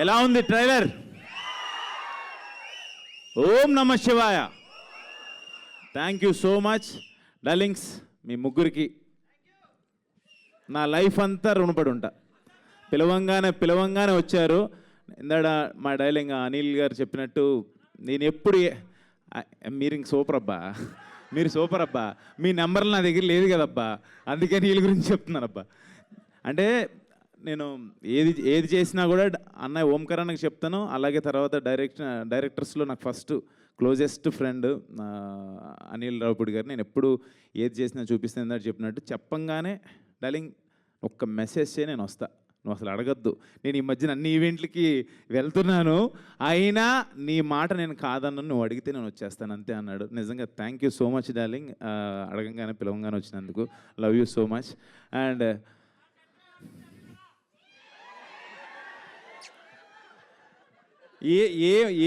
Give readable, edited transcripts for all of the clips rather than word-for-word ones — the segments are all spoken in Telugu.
ఎలా ఉంది ట్రైలర్? ఓం నమ శివాయ. Thank you so much darlings, మీ ముగ్గురికి నా లైఫ్ అంతా రుణపడి ఉంటా. పిలవంగానే వచ్చారు. ఇందాడ మా డైలింగ్ అనిల్ గారు చెప్పినట్టు నేను ఎప్పుడు మీరు ఇంక సూపర్ అబ్బా, మీరు సూపర్ అబ్బా, మీ నెంబర్లు నా దగ్గర లేదు కదబ్బా, అందుకే వీళ్ళ గురించి చెప్తున్నానబ్బా. అంటే నేను ఏది చేసినా కూడా అన్నయ్య ఓంకారానికి చెప్తాను. అలాగే తర్వాత డైరెక్టర్స్లో నాకు first closest friend Anil Ravipudi గారు. నేను ఎప్పుడు ఏది చేసినా చూపిస్తాను చెప్పినట్టు చెప్పంగానే డార్లింగ్ ఒక్క మెసేజ్ చేయి, నేను వస్తా, నువ్వు అసలు అడగద్దు. నేను ఈ మధ్యన అన్ని ఈవెంట్లకి వెళ్తున్నాను, అయినా నీ మాట నేను కాదన్నాను, నువ్వు అడిగితే నేను వచ్చేస్తాను అంతే అన్నాడు. నిజంగా thank you so much darling, అడగంగానే పిలవంగానే వచ్చినందుకు. Love you so much. And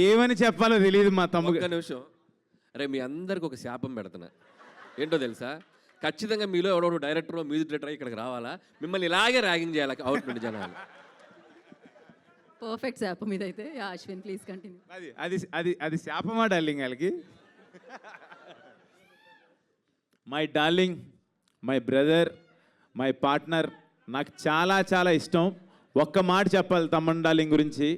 ఏమని చెప్పాలో తెలియదు మా తమ్ముడు. ఒక్క నిమిషం, అరే మీ అందరికి ఒక శాపం పెడుతున్నా. ఏంటో తెలుసా? ఖచ్చితంగా మీలో ఎవడో డైరెక్టర్ మ్యూజిక్ డైరెక్టర్ ఇక్కడికి రావాలా, మిమ్మల్ని ఇలాగే ర్యాగింగ్ చేయాలి అవుట్ నుండి జనాలు. పర్ఫెక్ట్ శాపం ఇదైతే. Ashwin please continue. అది అది అది అది శాపమా డార్లింగ్ వాళ్ళకి? My darling, my brother, my partner, నాకు చాలా చాలా ఇష్టం. ఒక్క మాట చెప్పాలి తమ్మన్ డార్లింగ్ గురించి.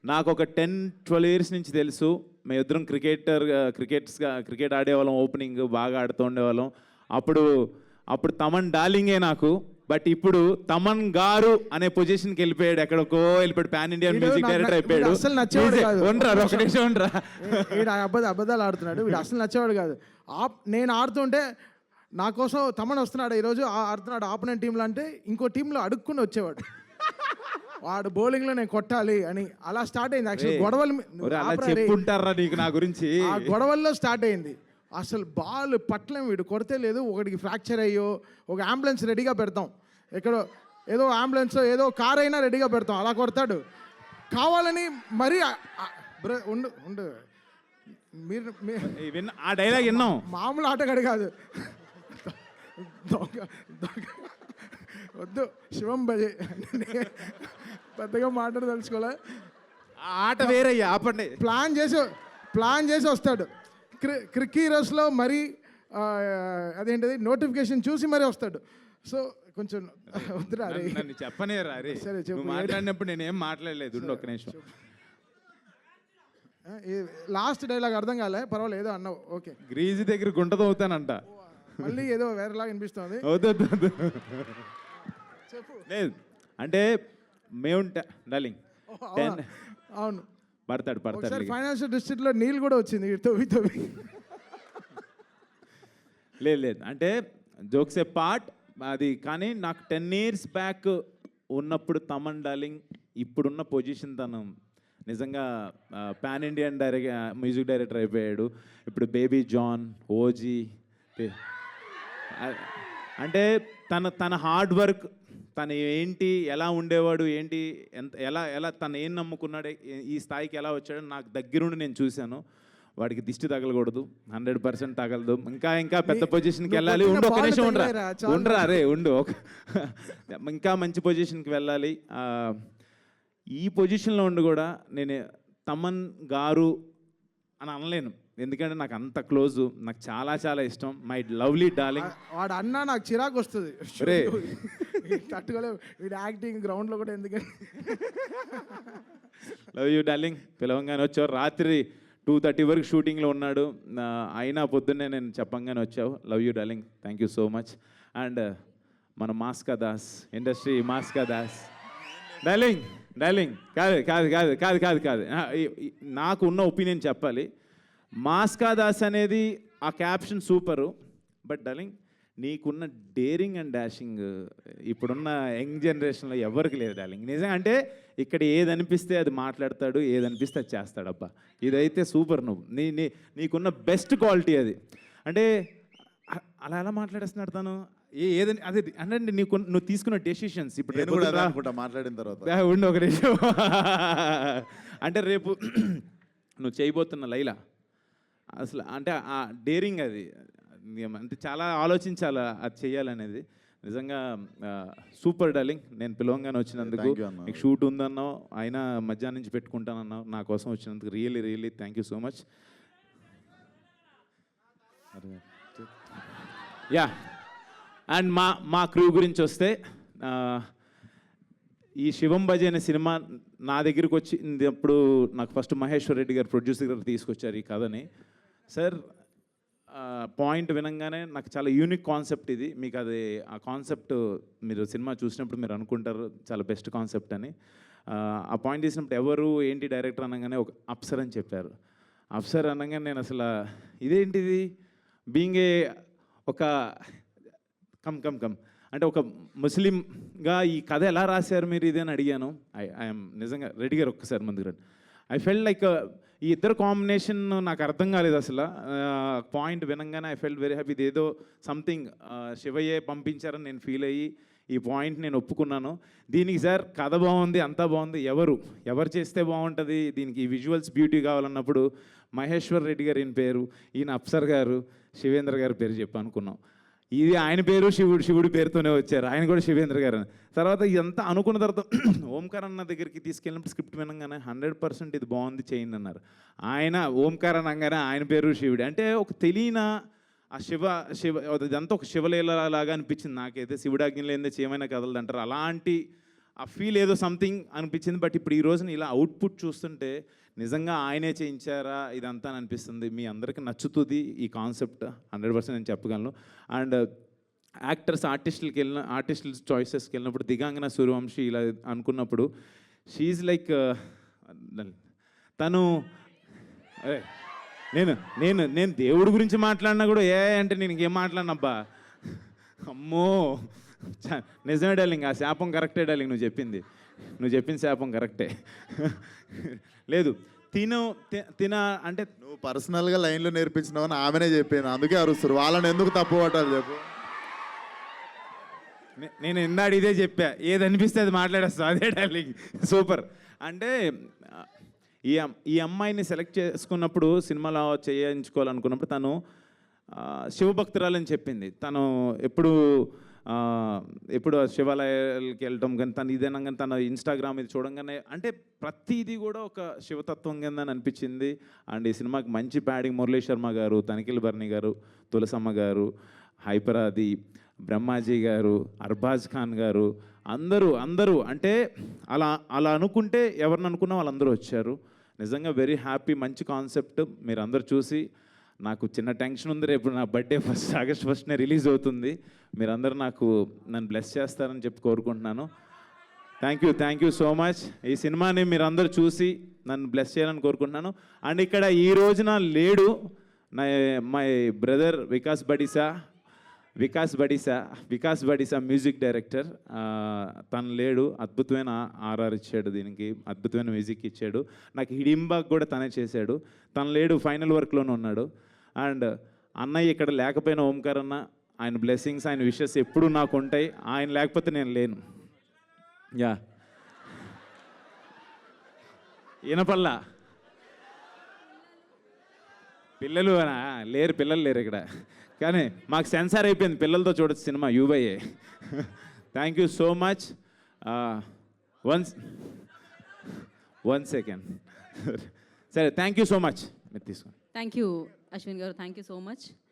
నాకు ఒక 10-12 ఇయర్స్ నుంచి తెలుసు. మేము ఇద్దరం క్రికెట్ ఆడేవాళ్ళం, ఓపెనింగ్ బాగా ఆడుతూ ఉండేవాళ్ళం. అప్పుడు తమన్ డార్లింగే నాకు. బట్ ఇప్పుడు తమన్ గారు అనే పొజిషన్కి వెళ్ళిపోయాడు, ఎక్కడికో వెళ్ళిపోయాడు, పాన్ ఇండియన్ మ్యూజిక్ డైరెక్టర్ అయిపోయాడు. ఒక నిమిషం ఉండరా, అబద్ధాలు ఆడుతున్నాడు వీడు, అసలు నచ్చేవాడు కాదు. నేను ఆడుతుంటే నా కోసం తమన్ వస్తున్నాడు ఈరోజు ఆడుతున్నాడు ఆపోనెంట్ టీంలో అంటే ఇంకో టీంలో అడుక్కుని వచ్చేవాడు. వాడు బౌలింగ్లో నేను కొట్టాలి అని అలా స్టార్ట్ అయింది. యాక్చువల్ గొడవలు చెప్పుంటారా నీకు నా గురించి? ఆ గొడవల్లో స్టార్ట్ అయింది. అసలు బాల్ పట్లేం, వీడు కొడితే లేదు, ఒకటికి ఫ్రాక్చర్ అయ్యో ఒక అంబులెన్స్ రెడీగా పెడతాం, ఎక్కడో ఏదో అంబులెన్స్ ఏదో కార్ అయినా రెడీగా పెడతాం, అలా కొడతాడు కావాలని. మరీ ఉండు ఉండు, మీరు ఆ డైలాగ్ విన్నాం. మామూలు ఆటగాడు కాదు, వద్దు శివం భజే, పెద్దగా మాట్లాడదలుచుకోలే. ఆట వేరయ్యా, ఆపండి. ప్లాన్ చేసి వస్తాడు. క్రిక్ హీరోస్లో మరీ అదేంటిది నోటిఫికేషన్ చూసి మరీ వస్తాడు. సో కొంచెం వద్దురా నన్ను చెప్పనే రా రే. సరే చెప్పు. మాట్లాడినప్పుడు నేనేం మాట్లాడలేదు, ఒక్క నిమిషం. లాస్ట్ డైలాగ్ అర్థం కాలే, పర్వాలేదు ఏదో అన్నావు, ఓకే. గ్రీజు దగ్గర గుంటతో అవుతానంట, మళ్ళీ ఏదో వేరేలాగా అనిపిస్తుంది. లేదు అంటే మేము డార్లింగ్ అవును పడతాడు. ఫైనాన్షియల్ డిస్ట్రిక్ట్లో నీళ్ళు కూడా వచ్చింది తవ్వి. లేదు అంటే జోక్స్ ఏ పార్ట్ అది. కానీ నాకు 10 years బ్యాక్ ఉన్నప్పుడు తమన్ డార్లింగ్ ఇప్పుడున్న పొజిషన్ తను నిజంగా పాన్ ఇండియన్ మ్యూజిక్ డైరెక్టర్ అయిపోయాడు. ఇప్పుడు బేబీ జాన్, ఓజీ, అంటే తన హార్డ్ వర్క్, తను ఏంటి, ఎలా ఉండేవాడు, ఏంటి, ఎలా తను ఏం నమ్ముకున్నాడు, ఈ స్థాయికి ఎలా వచ్చాడో నాకు దగ్గరుండి నేను చూశాను. వాడికి దిష్టి తగలకూడదు, 100% తగలదు. ఇంకా పెద్ద పొజిషన్కి వెళ్ళాలి. ఒక నిమిషం ఉండరా రే, ఇంకా మంచి పొజిషన్కి వెళ్ళాలి. ఈ పొజిషన్లో ఉండి కూడా నేను తమన్ గారు అని అనలేను, ఎందుకంటే నాకు అంత క్లోజు, నాకు చాలా చాలా ఇష్టం. My lovely darling. వాడు అన్నా నాకు చిరాకు వస్తుంది రే, తట్టుకోలేవు వీడు యాక్టింగ్ గ్రౌండ్లో కూడా. ఎందుకంటే లవ్ యూ డార్లింగ్. పిలవంగానే వచ్చావు. రాత్రి 2:30 వరకు షూటింగ్లో ఉన్నాడు, అయినా పొద్దున్నే నేను చెప్పంగానే వచ్చావు. Love you darling, thank you so much. And మన మాస్కా దాస్, ఇండస్ట్రీ మాస్కా దాస్. డార్లింగ్ కాదు, నాకు ఉన్న ఒపీనియన్ చెప్పాలి. మాస్కా దాస్ అనేది ఆ క్యాప్షన్ సూపరు. బట్ డార్లింగ్ నీకున్న డేరింగ్ అండ్ డాషింగ్ ఇప్పుడున్న యంగ్ జనరేషన్లో ఎవరికి లేదు డార్లింగ్. నిజంగా అంటే ఇక్కడ ఏది అనిపిస్తే అది మాట్లాడతాడు, ఏది అనిపిస్తే అది చేస్తాడు. అబ్బా ఇదైతే సూపర్. నీకున్న బెస్ట్ క్వాలిటీ అది. అంటే అలా ఎలా మాట్లాడేస్తున్నాడు తను, ఏదని అదే అంటే నువ్వు తీసుకున్న డెసిషన్స్. ఇప్పుడు మాట్లాడిన తర్వాత ఉండి ఒక నిమిషం. అంటే రేపు నువ్వు చేయబోతున్న లైలా అసలు అంటే ఆ డేరింగ్ అది, అంటే చాలా ఆలోచించాలి అది చేయాలనేది. నిజంగా సూపర్ డార్లింగ్. నేను పిలవంగానే వచ్చినందుకు, Thank you అన్న. మీకు షూట్ ఉందన్నావు, అయినా మధ్యాహ్నం నుంచి పెట్టుకుంటానన్నావు, నా కోసం వచ్చినందుకు really really thank you so much. Yeah, and మా క్రూ గురించి వస్తే ఈ శివం బజే అనే సినిమా నా దగ్గరికి వచ్చినప్పుడు నాకు ఫస్ట్ మహేశ్వర్ రెడ్డి గారు ప్రొడ్యూసర్ గారు తీసుకొచ్చారు ఈ కథని. సార్ పాయింట్ వినంగానే నాకు చాలా యూనిక్ కాన్సెప్ట్ ఇది, మీకు అది ఆ కాన్సెప్ట్ మీరు సినిమా చూసినప్పుడు మీరు అనుకుంటారు చాలా బెస్ట్ కాన్సెప్ట్ అని. ఆ పాయింట్ తీసినప్పుడు ఎవరు ఏంటి డైరెక్టర్ అనగానే ఒక అప్సర్ అని చెప్పారు. అప్సర్ అనగానే నేను అసలు ఇదేంటిది బీయింగ్ ఏ ఒక కమ్ అంటే ఒక ముస్లింగా ఈ కథ ఎలా రాశారు మీరు ఇది అని అడిగాను. ఐఎమ్ నిజంగా రెడ్డి గారు ఒక్కసారి ముందుకు రండి. ఐ ఫెల్ట్ లైక్ ఈ ఇద్దరు కాంబినేషన్ నాకు అర్థం కాలేదు అసలు. పాయింట్ వినంగానే ఐ ఫెల్ట్ వెరీ హ్యాపీ. ఇది ఏదో సంథింగ్ శివయ్యే పంపించారని నేను ఫీల్ అయ్యి ఈ పాయింట్ నేను ఒప్పుకున్నాను. దీనికి సార్ కథ బాగుంది, అంతా బాగుంది, ఎవరు చేస్తే బాగుంటుంది, దీనికి విజువల్స్ బ్యూటీ కావాలన్నప్పుడు మహేశ్వర్ రెడ్డి గారు ఈయన పేరు, ఈయన అప్సర్ గారు, శివేంద్ర గారి పేరు చెప్పి అనుకున్నాం. ఇది ఆయన పేరు శివుడి పేరుతోనే వచ్చారు, ఆయన కూడా శివేంద్ర గారు అని. తర్వాత ఇదంతా అనుకున్న తర్వాత ఓంకార్ అన్న దగ్గరికి తీసుకెళ్ళినప్పుడు స్క్రిప్ట్ వినగానే 100% ఇది బాగుంది చేయండి అన్నారు. ఆయన ఓంకార్ అనగానే ఆయన పేరు శివుడి అంటే ఒక తెలియన ఆ శివ ఇదంతా ఒక శివలీలలాగా అనిపించింది నాకైతే. శివుడాజ్ఞ లేనిదే చేయమైనా కదలదు అంటారు, అలాంటి ఆ ఫీల్ ఏదో సంథింగ్ అనిపించింది. బట్ ఇప్పుడు ఈ రోజున ఇలా అవుట్పుట్ చూస్తుంటే నిజంగా ఆయనే చేయించారా ఇదంతా అని అనిపిస్తుంది. మీ అందరికీ నచ్చుతుంది ఈ కాన్సెప్ట్ 100% నేను చెప్పగలను. అండ్ ఆర్టిస్టుల చాయిసెస్కి వెళ్ళినప్పుడు దిగాంగన సూర్యవంశీ ఇలా అనుకున్నప్పుడు షీఈ్ లైక్ తను నేను దేవుడి గురించి మాట్లాడినా కూడా అంటే నేను ఇంకేం మాట్లాడినబ్బా, అమ్మో నిజమే డార్లింగ్, ఆ శాపం కరెక్టే డార్లింగ్, నువ్వు చెప్పిన శాపం కరెక్టే. లేదు తిన అంటే నువ్వు పర్సనల్గా లైన్లో నేర్పించినావని ఆమెనే చెప్పాను, అందుకే అరుస్తారు. వాళ్ళని ఎందుకు తప్పు పట్టాలి చెప్పు. నేను ఇందాడు ఇదే చెప్పా, ఏది అనిపిస్తే అది మాట్లాడేస్తా, అదే డార్లింగ్ సూపర్. అంటే ఈ అమ్మాయిని సెలెక్ట్ చేసుకున్నప్పుడు సినిమాలో చేయించుకోవాలనుకున్నప్పుడు తను శివభక్తురాలని చెప్పింది. తను ఎప్పుడు శివాలయాలకి వెళ్ళటం కానీ తను ఇదేనా కానీ తన ఇన్స్టాగ్రామ్ ఇది చూడంగానే అంటే ప్రతిదీ కూడా ఒక శివతత్వం కింద అనిపించింది. అండ్ ఈ సినిమాకి మంచి ప్యాడింగ్ మురళీ శర్మ గారు, తనిఖీల్ బర్ని గారు, తులసమ్మ గారు, హైపరాది, బ్రహ్మాజీ గారు, అర్బాజ్ ఖాన్ గారు, అందరూ అంటే అలా అనుకుంటే ఎవరిని అనుకున్నా వాళ్ళందరూ వచ్చారు. నిజంగా వెరీ హ్యాపీ. మంచి కాన్సెప్ట్. మీరు అందరు చూసి, నాకు చిన్న టెన్షన్ ఉంది, రేపు నా బర్త్డే ఆగస్ట్ 1నే రిలీజ్ అవుతుంది. మీరందరూ నన్ను బ్లెస్ చేస్తారని చెప్పి కోరుకుంటున్నాను. Thank you so much. ఈ సినిమాని మీరందరూ చూసి నన్ను బ్లెస్ చేయాలని కోరుకుంటున్నాను. అండ్ ఇక్కడ ఈ రోజున లేడు my brother Vikas Badisa music director. తను లేడు, అద్భుతమైన ఆర్ఆర్ ఇచ్చాడు, దీనికి అద్భుతమైన మ్యూజిక్ ఇచ్చాడు. నాకు హిడింబాగ్ కూడా తనే చేశాడు. తను లేడు, ఫైనల్ వర్క్లోనే ఉన్నాడు. అండ్ అన్నయ్య ఇక్కడ లేకపోయినా ఓంకార్ అన్న, ఆయన బ్లెస్సింగ్స్, ఆయన విషెస్ ఎప్పుడూ నాకు ఉంటాయి. ఆయన లేకపోతే నేను లేను. యా వినపల్లా పిల్లలు లేరు ఇక్కడ, కానీ మాకు సెన్సార్ అయిపోయింది, పిల్లలతో చూడొచ్చు cinema యూబైఏ. Thank you so much. One second సరే, థ్యాంక్ యూ సో మచ్. మీరు తీసుకోండి. థ్యాంక్ యూ అశ్విన్ గారు, థ్యాంక్ యూ సో మచ్.